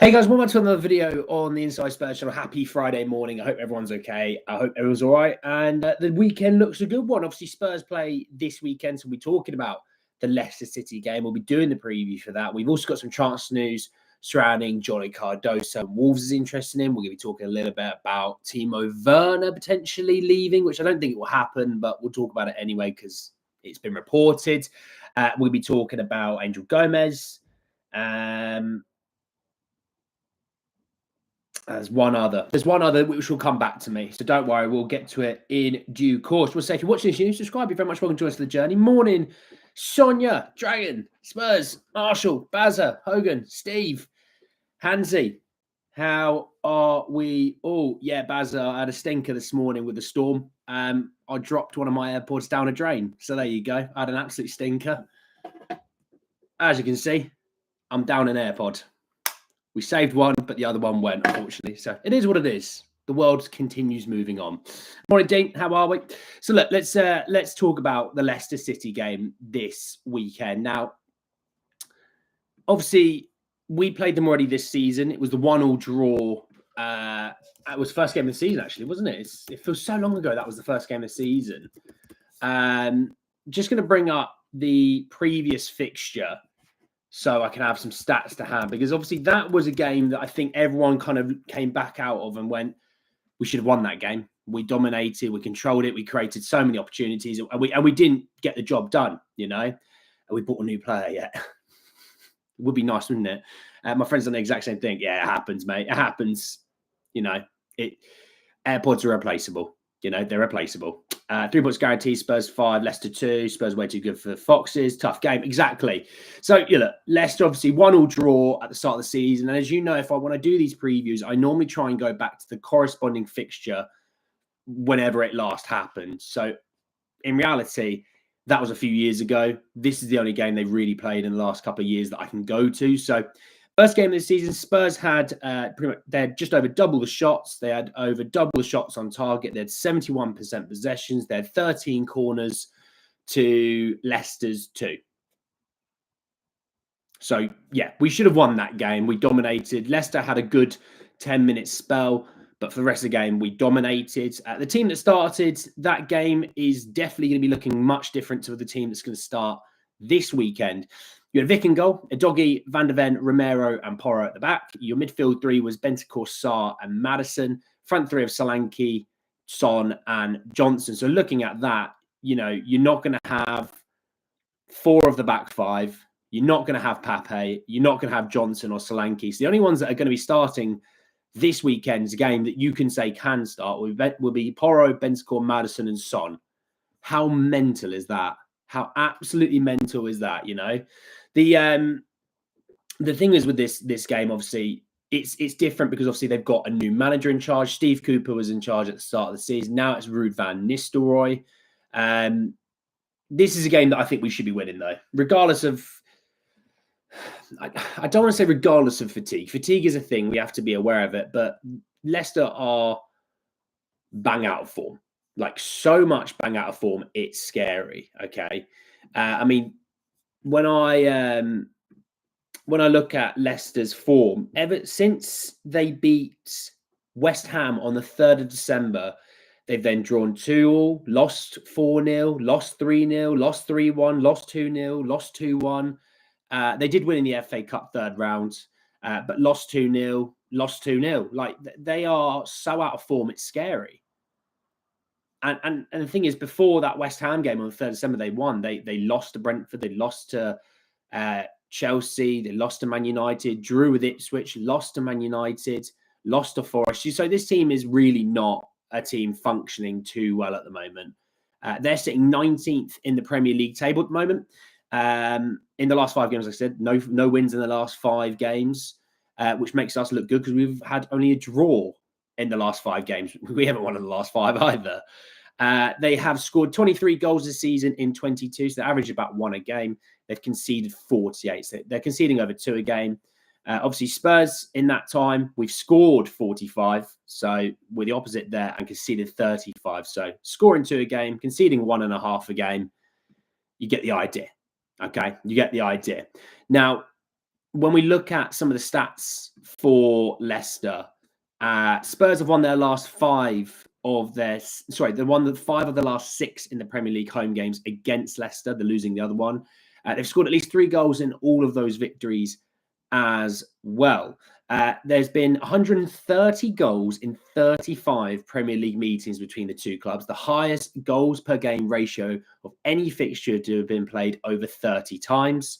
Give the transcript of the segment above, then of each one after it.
Hey guys, welcome to another video on the Inside Spurs channel. Happy Friday morning. I hope everyone's okay. I hope everyone's all right. And the weekend looks a good one. Obviously, Spurs play this weekend, so we'll be talking about the Leicester City game. We'll be doing the preview for that. We've also got some transfer news surrounding Johnny Cardoso. Wolves is interested in. We're going to be talking a little bit about Timo Werner potentially leaving, which I don't think it will happen, but we'll talk about it anyway because it's been reported. We'll be talking about Gomes. There's one other which will come back to me. So don't worry, we'll get to it in due course. We'll say if you're watching this, you subscribe. You're very much welcome to join us for the journey. Morning, Sonia, Dragon, Spurs, Marshall, Bazza, Hogan, Steve, Hansi. How are we all? Yeah, Bazza, I had a stinker this morning with the storm. I dropped one of my AirPods down a drain. So there you go. I had an absolute stinker. As you can see, I'm down an AirPod. We saved one, but the other one went, unfortunately. So it is what it is. The world continues moving on. Morning, Dean. How are we? So look, let's talk about the Leicester City game this weekend. Now, obviously, we played them already this season. It was the 1-1 draw. It was the first game of the season, actually, wasn't it? It feels so long ago that was the first game of the season. Just going to bring up the previous fixture so I can have some stats to hand, because obviously that was a game that I think everyone kind of came back out of and went, we should have won that game. We dominated, we controlled it, we created so many opportunities, and we didn't get the job done, you know. And we bought a new player yet. It would be nice, wouldn't it? My friend's done the exact same thing. Yeah, it happens, mate. It happens. You know, AirPods are replaceable. You know, they're replaceable. 3 points guaranteed, Spurs 5, Leicester 2. Spurs way too good for the Foxes. Tough game. Exactly. So, you know, Leicester obviously 1-1 draw at the start of the season. And as you know, when I do these previews, I normally try and go back to the corresponding fixture whenever it last happened. So, in reality, that was a few years ago. This is the only game they've really played in the last couple of years that I can go to. So, first game of the season, Spurs had they had just over double the shots. They had over double the shots on target. They had 71% possessions. They had 13 corners to Leicester's 2. So, yeah, we should have won that game. We dominated. Leicester had a good 10-minute spell, but for the rest of the game, we dominated. The team that started that game is definitely going to be looking much different to the team that's going to start this weekend. You had Vic in goal, Edogi, Van der Ven, Romero, and Porro at the back. Your midfield 3 was Bentancur, Sarr, and Maddison. Front 3 of Solanke, Son, and Johnson. So looking at that, you know, you're not going to have 4 of the back 5. You're not going to have Pape. You're not going to have Johnson or Solanke. So the only ones that are going to be starting this weekend's game that you can say can start will be Porro, Bentancur, Maddison, and Son. How mental is that? How absolutely mental is that, you know? The thing is with this game, obviously, it's different because obviously they've got a new manager in charge. Steve Cooper was in charge at the start of the season. Now it's Ruud van Nistelrooy. This is a game that I think we should be winning, though, regardless of. I don't want to say regardless of fatigue. Fatigue is a thing. We have to be aware of it. But Leicester are bang out of form. Like, so much bang out of form, it's scary. Okay. I mean, when I look at Leicester's form, ever since they beat West Ham on the 3rd of December, they've then drawn 2-2, lost 4-0, lost 3-0, lost 3-1, lost 2-0, lost 2-1. They did win in the FA Cup 3rd round, but lost 2-0, lost 2-0. Like, they are so out of form, it's scary. And the thing is, before that West Ham game on the 3rd of December, they won. They lost to Brentford. They lost to Chelsea. They lost to Man United. Drew with Ipswich. Lost to Man United. Lost to Forest. So this team is really not a team functioning too well at the moment. They're sitting 19th in the Premier League table at the moment. In the last 5 games, like I said, no wins in the last 5 games, which makes us look good because we've had only a draw in the last 5 games. We haven't won in the last 5 either. They have scored 23 goals this season in 22, so they average about 1 a game. They've conceded 48, so they're conceding over 2 a game. Obviously, Spurs in that time, we've scored 45, so we're the opposite there, and conceded 35. So scoring 2 a game, conceding 1.5 a game. You get the idea, okay? You get the idea. Now, when we look at some of the stats for Leicester, Spurs have won their last five of their, they won the 5 of the last 6 in the Premier League home games against Leicester. They're losing the other one. They've scored at least 3 goals in all of those victories as well. There's been 130 goals in 35 Premier League meetings between the two clubs, the highest goals per game ratio of any fixture to have been played over 30 times.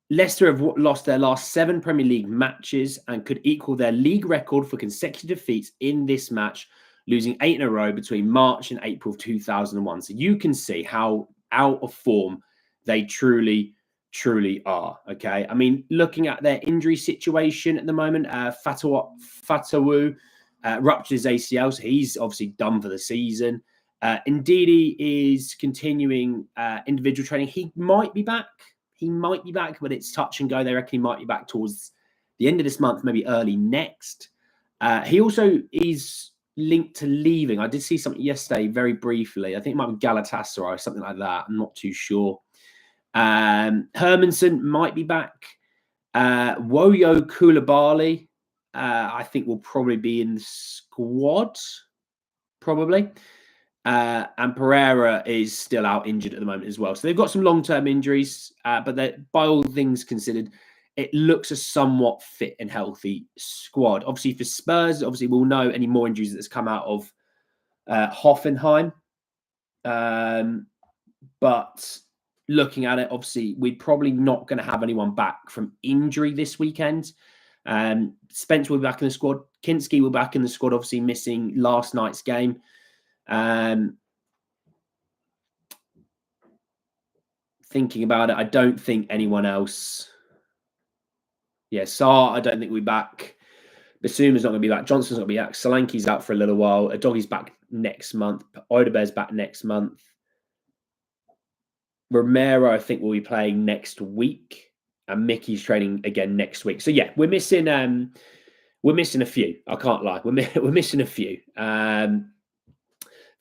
Leicester have lost their last 7 Premier League matches and could equal their league record for consecutive defeats in this match, losing 8 in a row between March and April of 2001. So you can see how out of form they truly are. Okay. I mean, looking at their injury situation at the moment, Fatawu ruptured his ACL, so he's obviously done for the season. Ndidi is continuing individual training. He might be back, but it's touch and go. They reckon he might be back towards the end of this month, maybe early next. He also is linked to leaving. I did see something yesterday very briefly. I think it might be Galatasaray or something like that. I'm not too sure. Hermansen might be back. Woyo Koulibaly, I think will probably be in the squad, probably. And Pereira is still out injured at the moment as well. So they've got some long-term injuries, but by all things considered, it looks a somewhat fit and healthy squad. Obviously for Spurs, we'll know any more injuries that's come out of Hoffenheim. But looking at it, obviously, we're probably not going to have anyone back from injury this weekend. Spence will be back in the squad. Kinski will be back in the squad, obviously missing last night's game. Thinking about it, I don't think anyone else. Yeah, Sarr, I don't think we'll be back. Basuma's not going to be back. Johnson's not going to be back. Solanke's out for a little while. Adoggy's back next month. Odebear's back next month. Romero, I think, will be playing next week, and Mickey's training again next week. So yeah, we're missing a few. I can't lie, we're missing a few. Van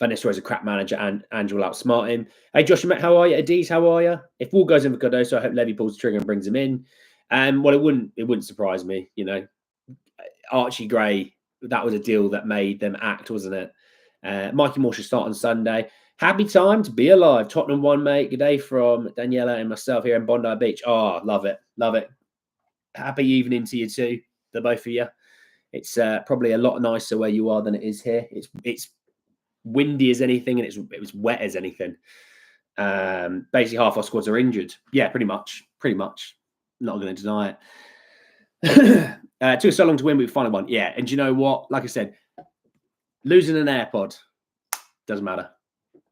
Nistelrooy's a crap manager, and Ange will outsmart him. Hey, Josh, how are you? Adiz, how are you? If Wall goes in for Cardoso, I hope Levy pulls the trigger and brings him in. Well, it wouldn't surprise me. You know, Archie Gray, that was a deal that made them act, wasn't it? Mikey Moore should start on Sunday. Happy time to be alive. Tottenham won, mate. Good day from Daniela and myself here in Bondi Beach. Oh, love it. Love it. Happy evening to you too, the both of you. It's probably a lot nicer where you are than it is here. It's windy as anything, and it was wet as anything. Basically, half our squads are injured. Yeah, pretty much. Not going to deny it. Took us so long to win, but we finally won. Yeah, and you know what? Like I said, losing an AirPod doesn't matter.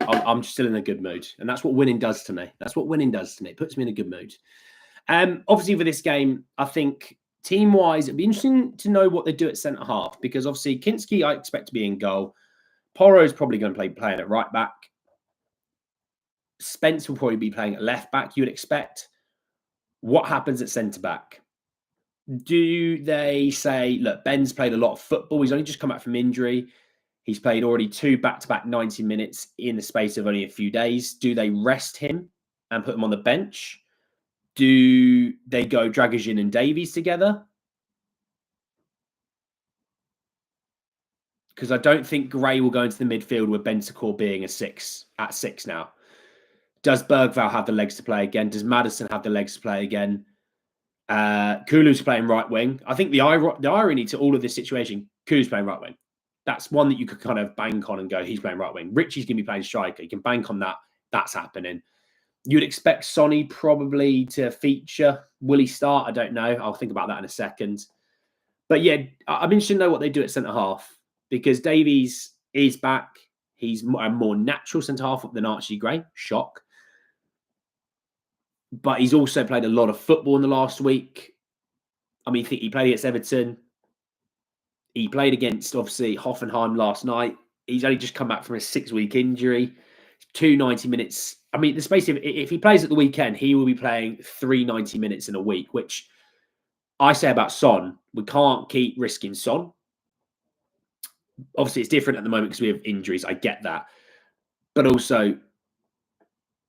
I'm still in a good mood, and that's what winning does to me. It puts me in a good mood. Obviously, for this game, I think team-wise, it'd be interesting to know what they do at centre half, because obviously Kinski, I expect to be in goal. Porro's probably going to playing at right back. Spence will probably be playing at left back, you would expect. What happens at centre back? Do they say, look, Ben's played a lot of football. He's only just come back from injury. He's played already 2 back-to-back 90 minutes in the space of only a few days. Do they rest him and put him on the bench? Do they go Dragoshin and Davies together? Because I don't think Gray will go into the midfield with Bentancur being at 6 now. Does Bergvall have the legs to play again? Does Maddison have the legs to play again? Kulu's playing right wing. I think the irony to all of this situation, Kulu's playing right wing. That's one that you could kind of bank on and go, he's playing right wing. Richie's going to be playing striker. You can bank on that. That's happening. You'd expect Sonny probably to feature. Will he start? I don't know. I'll think about that in a second. But yeah, I'm interested to know what they do at centre-half, because Davies is back. He's a more natural centre-half than Archie Gray. Shock. But he's also played a lot of football in the last week. I mean, I think he played against Everton. He played against, obviously, Hoffenheim last night. He's only just come back from a 6-week injury. 2 90 minutes. I mean, the space of, if he plays at the weekend, he will be playing 3 90 minutes in a week, which I say about Son. We can't keep risking Son. Obviously, it's different at the moment because we have injuries. I get that. But also,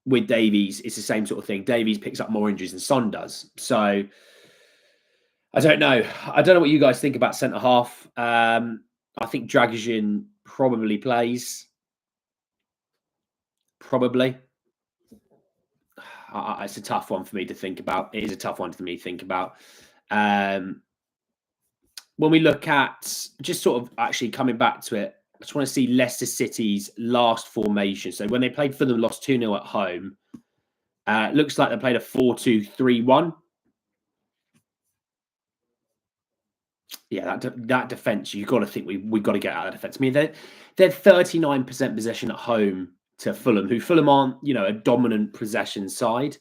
with Davies, it's the same sort of thing. Davies picks up more injuries than Son does. So I don't know. I don't know what you guys think about centre half. I think Dragic probably plays. Probably. It's a tough one for me to think about. It is a tough one for me to think about. When we look at just sort of actually coming back to it, I just want to see Leicester City's last formation. So when they played for them, lost 2-0 at home. Looks like they played a 4-2-3-1. Yeah, that defense, you've got to think we've got to get out of the defense. I mean, they're 39% possession at home to Fulham, who Fulham aren't, a dominant possession side.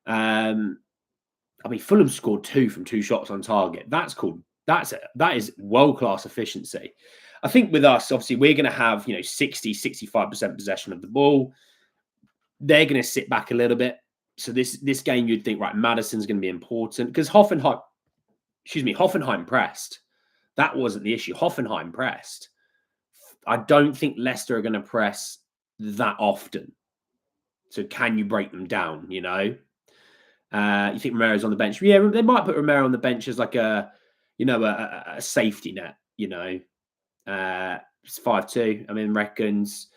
I mean, Fulham scored 2 from 2 shots on target. That's cool. That is world-class efficiency. I think with us, obviously, we're going to have, 60, 65% possession of the ball. They're going to sit back a little bit. So this game, you'd think, right, Maddison's going to be important because Hoffenheim pressed. That wasn't the issue. Hoffenheim pressed. I don't think Leicester are going to press that often. So can you break them down, You think Romero's on the bench? Yeah, they might put Romero on the bench as like a safety net, It's 5-2. I mean, reckons,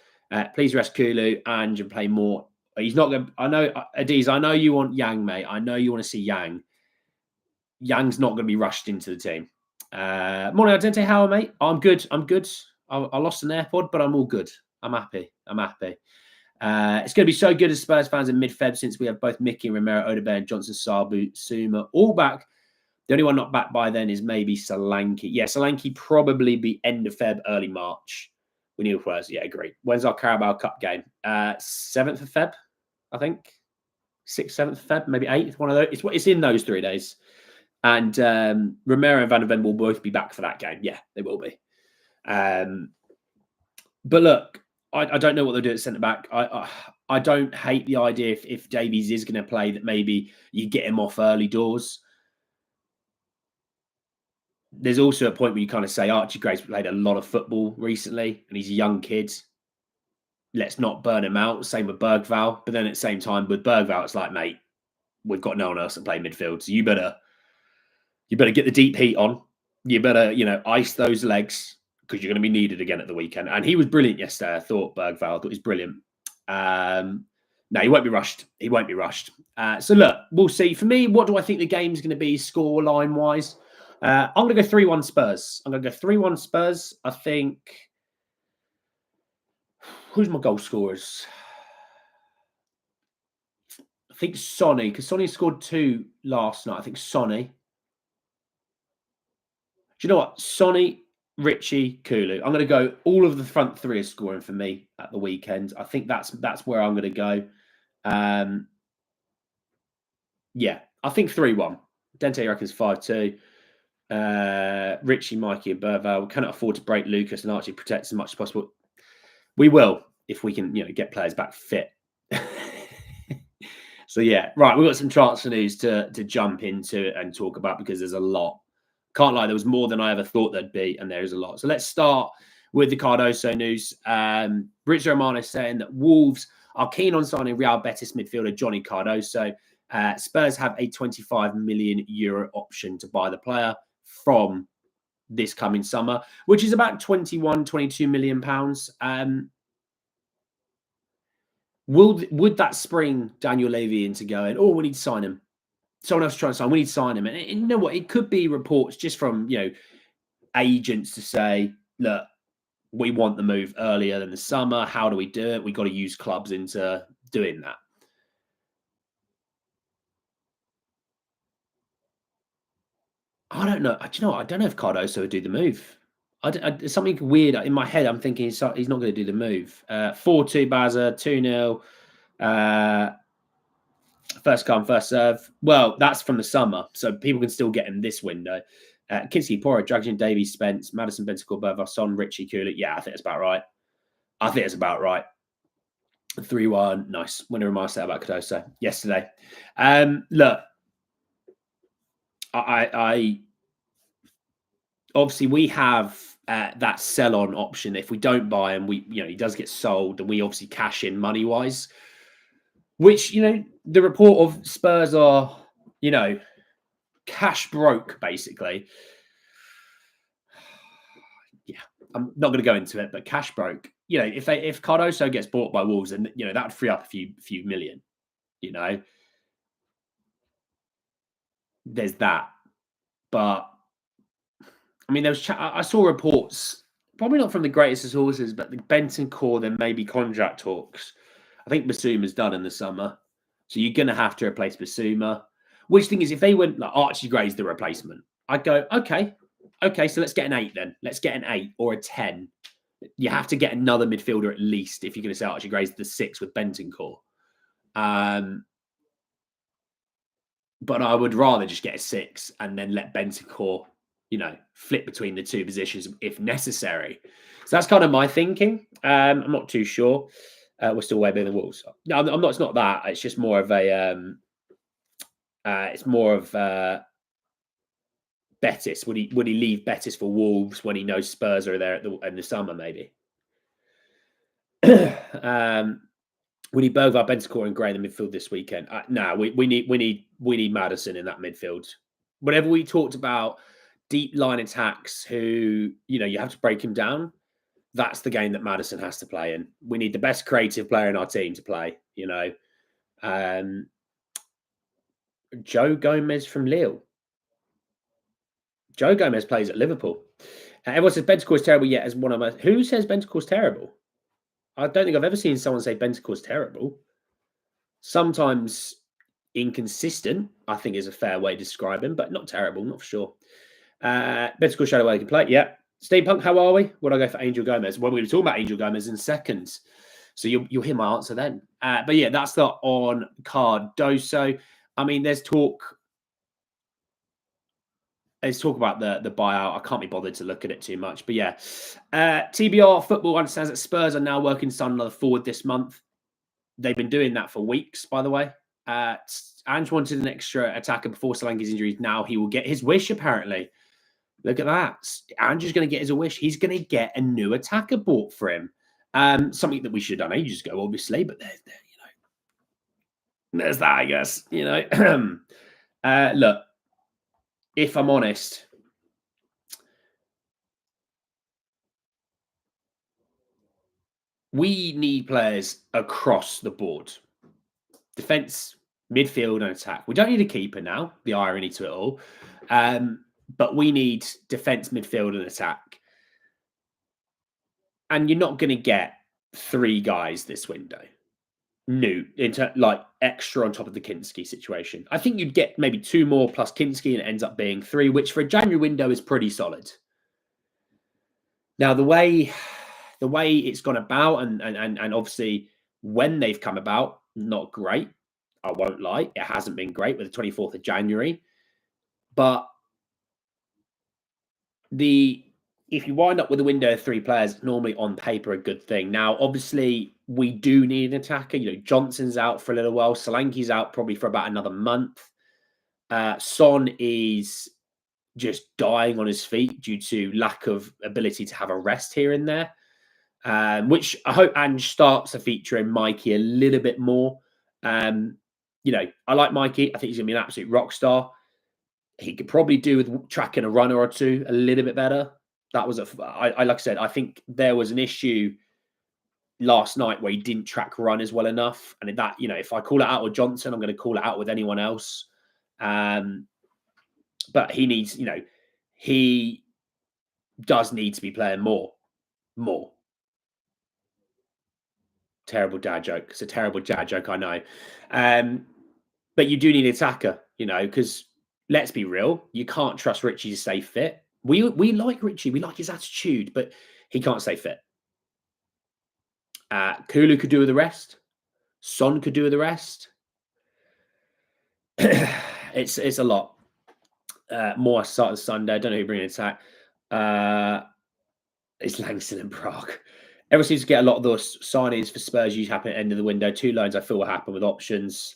please rest Kulu and play more. He's not going to, I know, Adiz, I know you want Yang, mate. I know you want to see Yang. Yang's not going to be rushed into the team. Morning, Identity. How, mate? I'm good. I lost an AirPod, but I'm all good. I'm happy. It's going to be so good as Spurs fans in mid-Feb since we have both Mickey and Romero, Odegaard, Johnson, Sabu, Suma all back. The only one not back by then is maybe Solanke. Yeah, Solanke probably be end of Feb, early March. We need Spurs. Yeah, great. When's our Carabao Cup game? 7th of Feb, I think. 6th, 7th of Feb, maybe 8th, one of those. It's in those 3 days. And Romero and Van der Ven will both be back for that game. Yeah, they will be. But look, I don't know what they'll do at centre-back. I don't hate the idea if Davies is going to play that maybe you get him off early doors. There's also a point where you kind of say Archie Gray's played a lot of football recently and he's a young kid. Let's not burn him out. Same with Bergvall. But then at the same time with Bergvall, it's like, mate, we've got no one else to play midfield. So you better get the deep heat on. You better, ice those legs because you're going to be needed again at the weekend. And he was brilliant yesterday. I thought Bergvall was brilliant. No, he won't be rushed. So look, we'll see. For me, what do I think the game's going to be score line wise? I'm going to go 3-1 Spurs. I think. Who's my goal scorers? I think Sonny, because Sonny scored 2 last night. I think Sonny. Do you know what? Sonny, Richie, Kulu. I'm going to go. All of the front 3 are scoring for me at the weekend. I think that's where I'm going to go. Yeah, I think 3-1. Dente reckons 5-2. Richie, Mikey, and Berval. We cannot afford to break Lucas and Archie protect as much as possible. We will if we can, get players back fit. So yeah, right. We've got some transfer news to jump into and talk about because there's a lot. Can't lie, there was more than I ever thought there'd be, and there is a lot. So let's start with the Cardoso news. Brizzo Romano is saying that Wolves are keen on signing Real Betis midfielder Johnny Cardoso. Spurs have a 25 million euro option to buy the player from this coming summer, which is about 22 million pounds. Would that spring Daniel Levy into going, oh, we need to sign him? Someone else trying to sign, we need to sign him. And you know what? It could be reports just from, agents to say, look, we want the move earlier than the summer. How do we do it? We've got to use clubs into doing that. I don't know. Do you know what? I don't know if Cardoso would do the move. There's something weird in my head. I'm thinking he's not going to do the move. 4-2 Baza, 2-0. First come, first serve. Well, that's from the summer, so people can still get him this window. Kinski, Pora, Dragic, Davies, Spence, Madison, Bentacle, Bervasson, Richie, Kulik. Yeah, I think it's about right. 3-1. Nice. Winner of my set about Cardoso yesterday. Look, I obviously we have that sell-on option. If we don't buy him, he does get sold, and we obviously cash in money-wise. which, the report of Spurs are, cash broke, basically. Yeah, I'm not going to go into it, but cash broke. If Cardoso gets bought by Wolves, and that would free up a few million. There's that. But I mean, I saw reports, probably not from the greatest of sources, but the Bentancur, then maybe contract talks. I think Basuma's done in the summer, so you're going to have to replace Basuma. Which thing is, if they went like Archie Gray's the replacement, I'd go, okay, so let's get an 8 then. Let's get an 8 or a 10. You have to get another midfielder at least if you're going to say Archie Gray's the 6 with Bentancur. But I would rather just get a 6 and then let Bentancur, flip between the two positions if necessary. So that's kind of my thinking. I'm not too sure. We're still way better than Wolves. No, I'm not. It's not that. It's just more of a. It's more of Betis. Would he leave Betis for Wolves when he knows Spurs are there in the summer? Maybe. We need both our Bentancur and Gray in the midfield this weekend. No, we need Maddison in that midfield. Whenever we talked about deep line attacks, who you have to break him down. That's the game that Maddison has to play in. We need the best creative player in our team to play. Joe Gomes from Lille. Joe Gomes plays at Liverpool. Everyone says Bentancur is terrible. Yet as one of us, who says Bentancur is terrible? I don't think I've ever seen someone say Bentancur is terrible. Sometimes inconsistent, I think, is a fair way to describe him, but not terrible, not for sure. Bentancur showed away he can play. Yeah. Steve Punk, how are we? Would I go for Angel Gomes? Well, we were talking about Angel Gomes in seconds. So you'll hear my answer then. But yeah, that's the on Cardoso. I mean, there's talk about the buyout. I can't be bothered to look at it too much. But yeah, TBR Football understands that Spurs are now working to sign another forward this month. They've been doing that for weeks, by the way. Ange wanted an extra attacker before Solanke's injuries. Now he will get his wish, apparently. Look at that. Ange's going to get his wish. He's going to get a new attacker bought for him. Something that we should have done ages ago, obviously. But there's that, I guess. Look, if I'm honest, we need players across the board. Defense, midfield, and attack. We don't need a keeper now. The irony to it all. But we need defense, midfield, and attack. And you're not going to get 3 guys this window. New, like extra on top of the Kinski situation. I think you'd get maybe 2 more plus Kinski, and it ends up being 3, which for a January window is pretty solid. Now, the way it's gone about, and obviously when they've come about, not great. I won't lie. It hasn't been great with the 24th of January. But if you wind up with a window of 3 players, it's normally on paper a good thing. Now, obviously, we do need an attacker. Johnson's out for a little while. Solanke's out probably for about another month. Son is just dying on his feet due to lack of ability to have a rest here and there, which I hope Ange starts to feature in Mikey a little bit more. I like Mikey. I think he's going to be an absolute rock star. He could probably do with tracking a runner or 2 a little bit better. That was like I said, I think there was an issue last night where he didn't track runners well enough. And that, if I call it out with Johnson, I'm going to call it out with anyone else. But he needs, he does need to be playing more. Terrible dad joke. It's a terrible dad joke, I know. But you do need an attacker, because let's be real, you can't trust Richie to stay fit. We like Richie, we like his attitude, but he can't stay fit. Kulu could do with the rest. Son could do with the rest. It's a lot. More starting Sunday. I don't know who bringing attack. It's Langston and Prague. Everyone seems to get a lot of those signings for Spurs usually happen at the end of the window. 2 loans I feel will happen with options.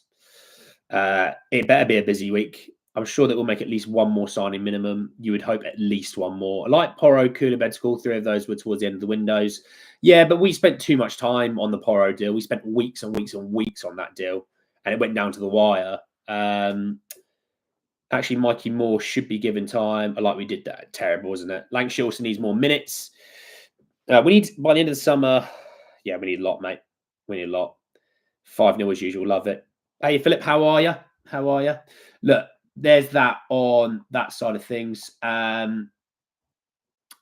It better be a busy week. I'm sure that we'll make at least one more signing minimum. You would hope at least one more. Like Porro, Kulibed, all three of those were towards the end of the windows. Yeah, but we spent too much time on the Porro deal. We spent weeks and weeks and weeks on that deal, and it went down to the wire. Actually, Mikey Moore should be given time. Like we did that. Terrible, isn't it? Lancashire also needs more minutes. We need, by the end of the summer, yeah, we need a lot, mate. We need a lot. 5-0 as usual. Love it. Hey, Philip, how are you? How are you? Look, there's that on that side of things.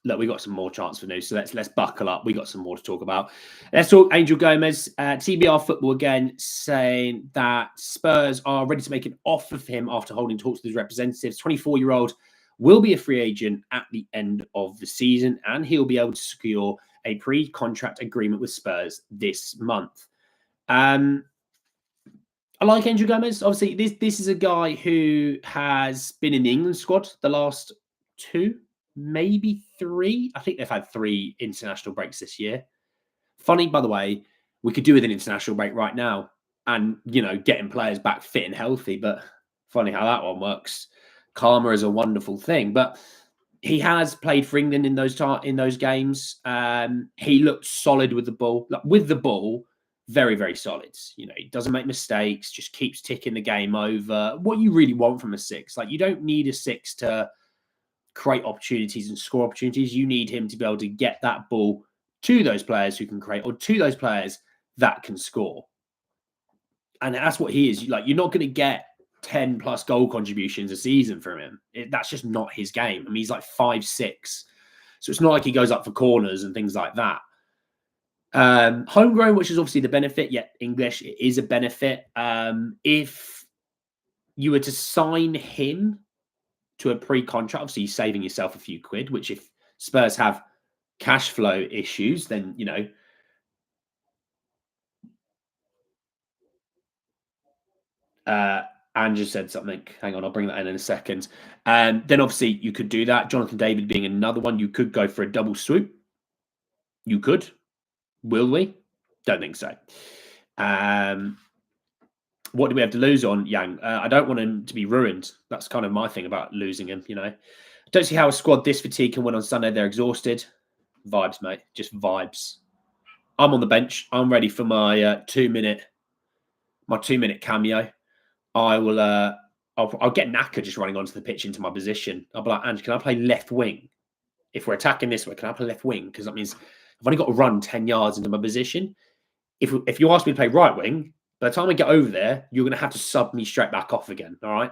Look, we got some more transfer news, so let's buckle up. We got some more to talk about. Let's talk Angel Gomes. TBR Football again saying that Spurs are ready to make an offer for him after holding talks with his representatives. 24-year-old will be a free agent at the end of the season, and he'll be able to secure a pre-contract agreement with Spurs this month. I like Angel Gomes. Obviously, this is a guy who has been in the England squad the last 2, maybe 3. I think they've had 3 international breaks this year. Funny, by the way, we could do with an international break right now and, getting players back fit and healthy. But funny how that one works. Karma is a wonderful thing. But he has played for England in those games. He looked solid with the ball. Very, very solid. He doesn't make mistakes, just keeps ticking the game over. What you really want from a 6. You don't need a 6 to create opportunities and score opportunities. You need him to be able to get that ball to those players who can create, or to those players that can score. And that's what he is. You're not going to get 10 plus goal contributions a season from him. That's just not his game. I mean, he's like 5'6". So it's not like he goes up for corners and things like that. Homegrown, which is obviously the benefit, yet English, it is a benefit. If you were to sign him to a pre-contract, obviously you're saving yourself a few quid, which if Spurs have cash flow issues, then, Ange said something. Hang on, I'll bring that in a second. Then obviously you could do that. Jonathan David being another one. You could go for a double swoop. You could. Will we? Don't think so. What do we have to lose on Yang? I don't want him to be ruined. That's kind of my thing about losing him, Don't see how a squad this fatigue can win on Sunday. They're exhausted. Vibes, mate. Just vibes. I'm on the bench. I'm ready for my 2-minute cameo. I will. I'll get Naka just running onto the pitch into my position. I'll be like, Ange, can I play left wing? If we're attacking this way, can I play left wing? Because that means I've only got to run 10 yards into my position. If you ask me to play right wing, by the time I get over there, you're going to have to sub me straight back off again. All right.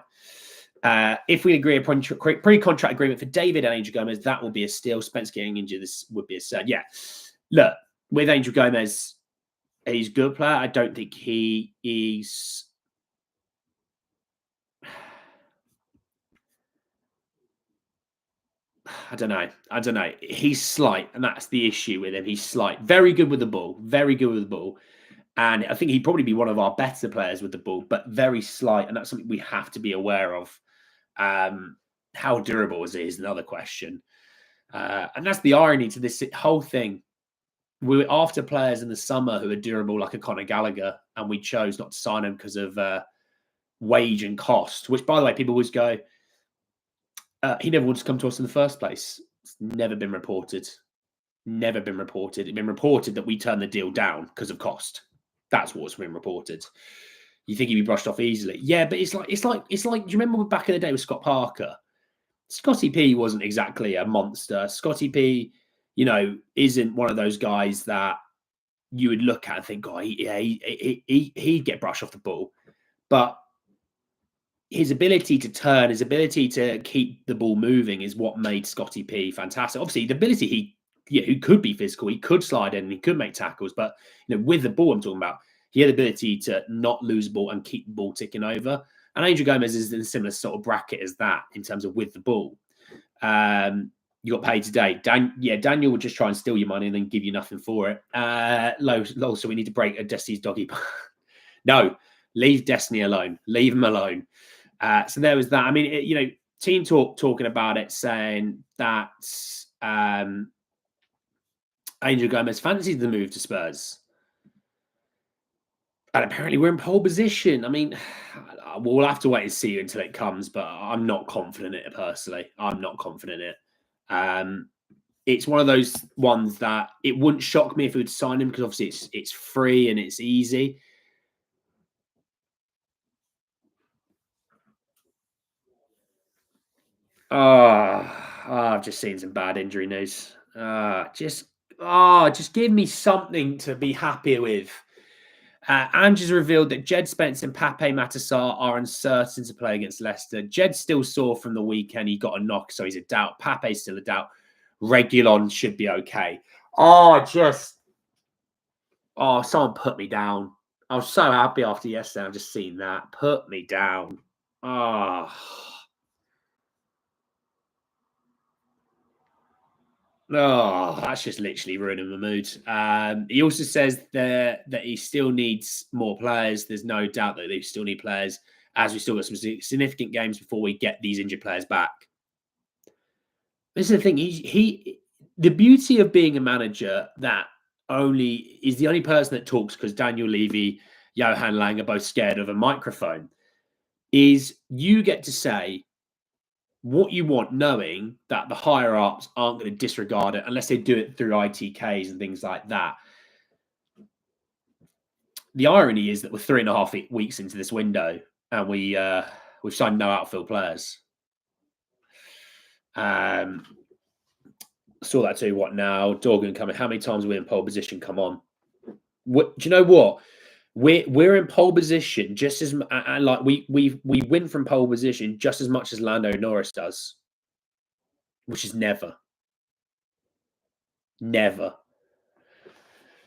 If we agree a pre-contract agreement for David and Angel Gomes, that will be a steal. Spence getting injured, this would be a sad. Yeah. Look, with Angel Gomes, he's a good player. I don't think he is. I don't know. He's slight, and that's the issue with him. He's slight. Very good with the ball. And I think he'd probably be one of our better players with the ball, but very slight. And that's something we have to be aware of. How durable is it is another question. And that's the irony to this whole thing. We were after players in the summer who are durable, like a Conor Gallagher, and we chose not to sign him because of wage and cost, which, by the way, people always go, he never wanted to come to us in the first place. It's never been reported. Never been reported. It's been reported that we turned the deal down because of cost. That's what's been reported. You think he'd be brushed off easily? Yeah, but it's like. Do you remember back in the day with Scott Parker? Scotty P wasn't exactly a monster. Scotty P, isn't one of those guys that you would look at and think, oh, he'd get brushed off the ball. But his ability to turn, his ability to keep the ball moving is what made Scotty P fantastic. Obviously, the ability he could be physical, he could slide in, and he could make tackles. But with the ball, I'm talking about, he had the ability to not lose the ball and keep the ball ticking over. And Angel Gomes is in a similar sort of bracket as that in terms of with the ball. You got paid today. Daniel will just try and steal your money and then give you nothing for it. Lol, so we need to break a Destiny's doggy. No, leave Destiny alone. Leave him alone. So there was that. I mean, Team Talk talking about it, saying that Angel Gomes fancied the move to Spurs. And apparently we're in pole position. I mean, we'll have to wait and see until it comes, but I'm not confident in it personally. I'm not confident in it. Um, it's one of those ones that it wouldn't shock me if we would sign him because obviously it's free and it's easy. I've just seen some bad injury news. Just give me something to be happy with. Ange has revealed that Jed Spence and Pape Matar are uncertain to play against Leicester. Jed's still sore from the weekend. He got a knock, so he's a doubt. Pape's still a doubt. Reguilon should be okay. Someone put me down. I was so happy after yesterday. I've just seen that. Put me down. Oh. Oh, that's just literally ruining the mood. He also says that he still needs more players. There's no doubt that they still need players, as we still got some significant games before we get these injured players back. This is the thing. The beauty of being a manager that only is the only person that talks because Daniel Levy, Johan Lang are both scared of a microphone. Is you get to say what you want, knowing that the higher ups aren't going to disregard it unless they do it through ITKs and things like that. The irony is that we're 3.5 weeks into this window and we've signed no outfield players. Saw that too. What now? Dorgan coming. How many times are we in pole position? Come on. Do you know what? We're in pole position just as like we win from pole position just as much as Lando Norris does, which is never.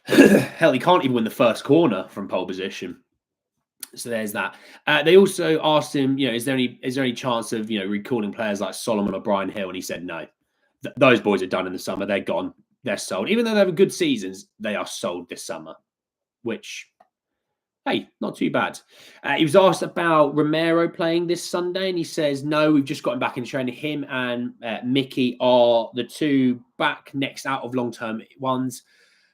Hell, he can't even win the first corner from pole position. So there's that. They also asked him, is there any chance of recalling players like Solomon or Brian Hill, and he said no. Those boys are done in the summer. They're gone. They're sold. Even though they have good seasons, they are sold this summer. Which, hey, not too bad. He was asked about Romero playing this Sunday, and he says no. We've just gotten back in training. Him and Mickey are the two back next out of long-term ones.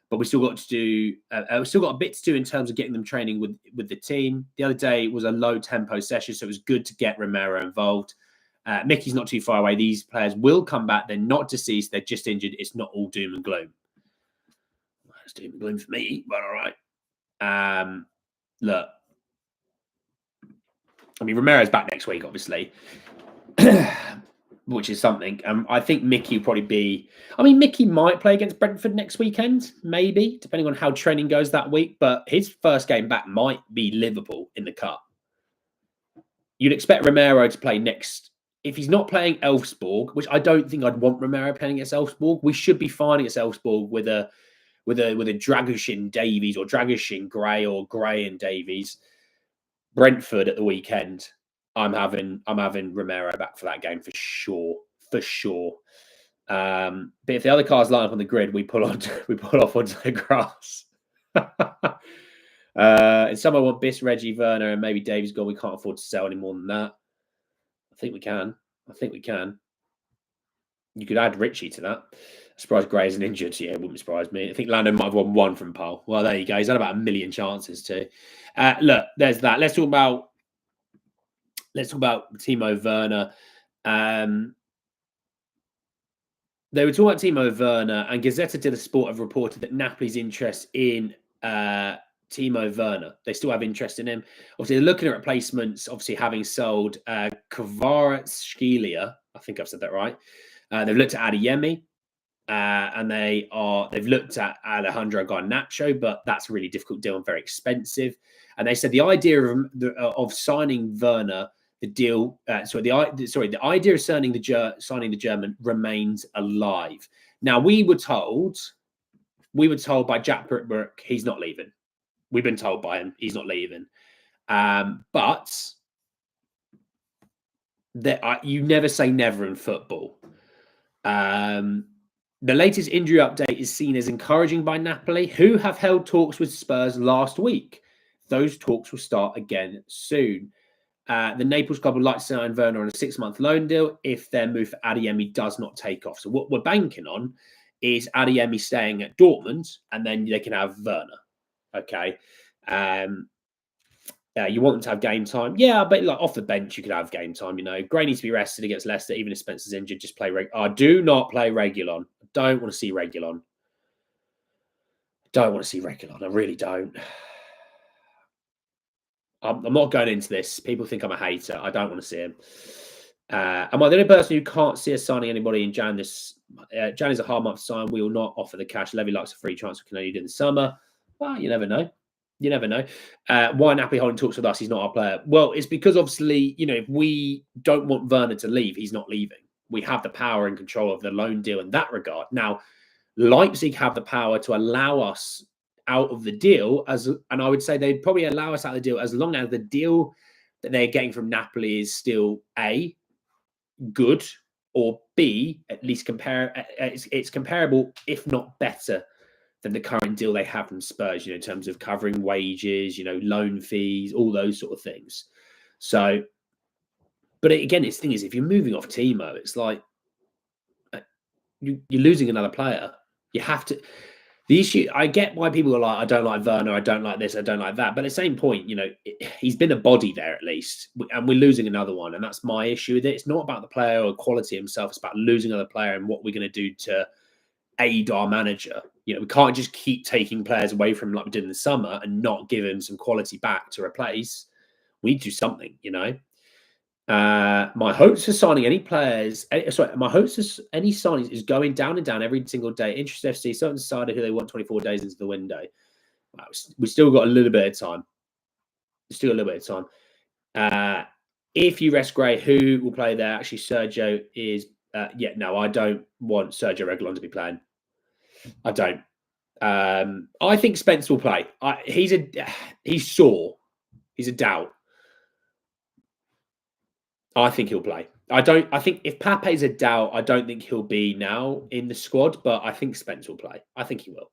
But we still got to do. We still got a bit to do in terms of getting them training with the team. The other day was a low tempo session, so it was good to get Romero involved. Mickey's not too far away. These players will come back. They're not deceased. They're just injured. It's not all doom and gloom. It's doom and gloom for me, but all right. Look, I mean, Romero's back next week, obviously. Which is something. I think Mickey will probably be. I mean, Mickey might play against Brentford next weekend, maybe, depending on how training goes that week. But his first game back might be Liverpool in the cup. You'd expect Romero to play next. If he's not playing Elfsborg, which I don't think I'd want Romero playing against Elfsborg, we should be fine against Elfsborg with a Dragoshin Davies or Dragoshin Gray or Gray and Davies. Brentford at the weekend. I'm having Romero back for that game for sure. But if the other cars line up on the grid, we pull off onto the grass. And some I want Biss, Reggie, Werner, and maybe Davies gone. We can't afford to sell any more than that. I think we can. You could add Richie to that. I'm surprised Gray isn't injured. Yeah, it wouldn't surprise me. I think Lando might have won one from Pole. Well, there you go. He's had about 1 million chances too. Look, there's that. Let's talk about Timo Werner. They were talking about Timo Werner, and Gazzetta dello Sport have reported that Napoli's interest in Timo Werner. They still have interest in him. Obviously, they're looking at replacements, obviously having sold Kvaratskhelia. I think I've said that right. They've looked at Adeyemi. And they've looked at Alejandro Garnacho, but that's a really difficult deal and very expensive. And they said the idea of signing Werner, the idea of signing the German remains alive. Now we were told by Jack Brook he's not leaving. We've been told by him he's not leaving. But you never say never in football. The latest injury update is seen as encouraging by Napoli, who have held talks with Spurs last week. Those talks will start again soon. The Naples club would like to sign Werner on a 6-month loan deal if their move for Adeyemi does not take off. So what we're banking on is Adeyemi staying at Dortmund, and then they can have Werner. Okay. You want them to have game time. Yeah, but like off the bench, you could have game time. Gray needs to be rested against Leicester, even if Spencer's injured. Just play do not play Reguilon. Don't want to see Reguilon. Don't want to see Reguilon. I really don't. I'm not going into this. People think I'm a hater. I don't want to see him. Am I the only person who can't see us signing anybody in Jan? Jan is a hard month to sign. We will not offer the cash. Levy likes a free transfer. Can only do in the summer. Well, you never know. You never know. Why Nappy Holland talks with us? He's not our player. Well, it's because obviously, if we don't want Werner to leave, he's not leaving. We have the power and control of the loan deal in that regard. Now, Leipzig have the power to allow us out of the deal, and I would say they'd probably allow us out of the deal as long as the deal that they're getting from Napoli is still A, good, or B, at least it's comparable, if not better, than the current deal they have from Spurs, in terms of covering wages, loan fees, all those sort of things. So, but again, the thing is, if you're moving off Timo, it's like you're losing another player. You have to. The issue, I get why people are like, I don't like Werner, I don't like this, I don't like that. But at the same point, he's been a body there at least, and we're losing another one. And that's my issue with it. It's not about the player or quality himself. It's about losing another player and what we're going to do to aid our manager. We can't just keep taking players away from him like we did in the summer and not give him some quality back to replace. We need to do something, My hopes for signing any players, my hopes for any signings is going down and down every single day. Interest FC, someone decided who they want 24 days into the window. We still got a little bit of time. If you rest Gray, who will play there? Actually, Sergio is. No, I don't want Sergio Reguilon to be playing. I don't. I think Spence will play. He's sore. He's a doubt. I think he'll play. I think if Pape's a doubt, I don't think he'll be now in the squad, but I think Spence will play. I think he will.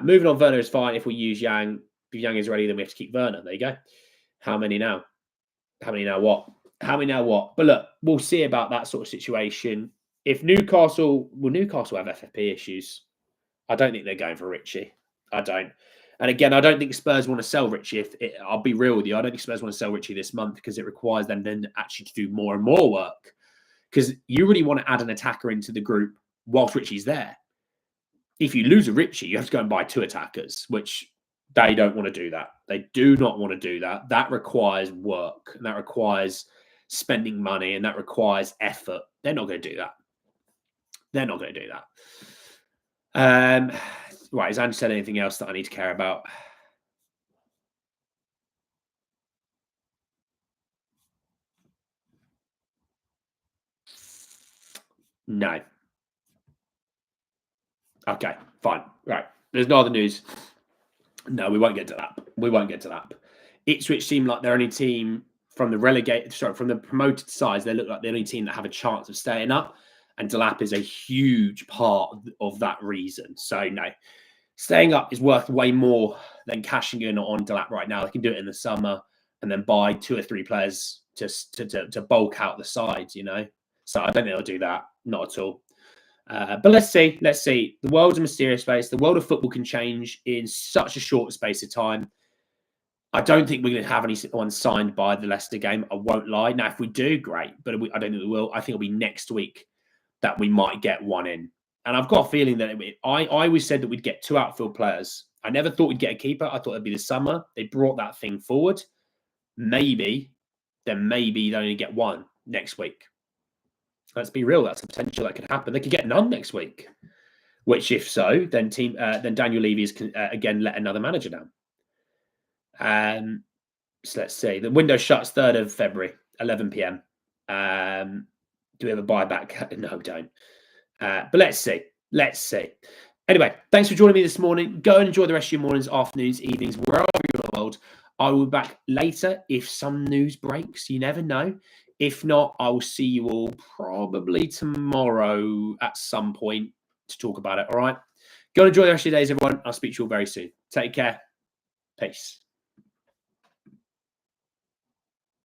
Moving on, Werner is fine. If we use Yang, if Yang is ready, then we have to keep Werner. There you go. How many now? How many now what? But look, we'll see about that sort of situation. If Newcastle have FFP issues? I don't think they're going for Richie. I don't. And again, I don't think Spurs want to sell Richie. I'll be real with you, I don't think Spurs want to sell Richie this month because it requires them then actually to do more and more work. Because you really want to add an attacker into the group whilst Richie's there. If you lose a Richie, you have to go and buy 2 attackers, which they don't want to do that. They do not want to do that. That requires work, and that requires spending money, and that requires effort. They're not going to do that. Right, has Ange said anything else that I need to care about? No. Okay, fine. Right. There's no other news. No, we won't get to that. Ipswich seem like they're only team from the promoted sides. They look like the only team that have a chance of staying up. And Delap is a huge part of that reason. So, no. Staying up is worth way more than cashing in on Delap right now. They can do it in the summer and then buy 2 or 3 players just to bulk out the sides, So I don't think they'll do that. Not at all. But let's see. The world's a mysterious place. The world of football can change in such a short space of time. I don't think we're going to have anyone signed by the Leicester game. I won't lie. Now, if we do, great. But I don't think we will. I think it'll be next week that we might get one in. And I've got a feeling that I always said that we'd get 2 outfield players. I never thought we'd get a keeper. I thought it'd be the summer. They brought that thing forward. Maybe they only get 1 next week. Let's be real. That's a potential that could happen. They could get none next week. Which, if so, then Daniel Levy is again let another manager down. So let's see. The window shuts 3rd of February, 11 p.m. Do we have a buyback? No, we don't. But let's see. Anyway, thanks for joining me this morning. Go and enjoy the rest of your mornings, afternoons, evenings, wherever you're in the world. I will be back later if some news breaks. You never know. If not, I will see you all probably tomorrow at some point to talk about it. All right. Go and enjoy the rest of your days, everyone. I'll speak to you all very soon. Take care. Peace.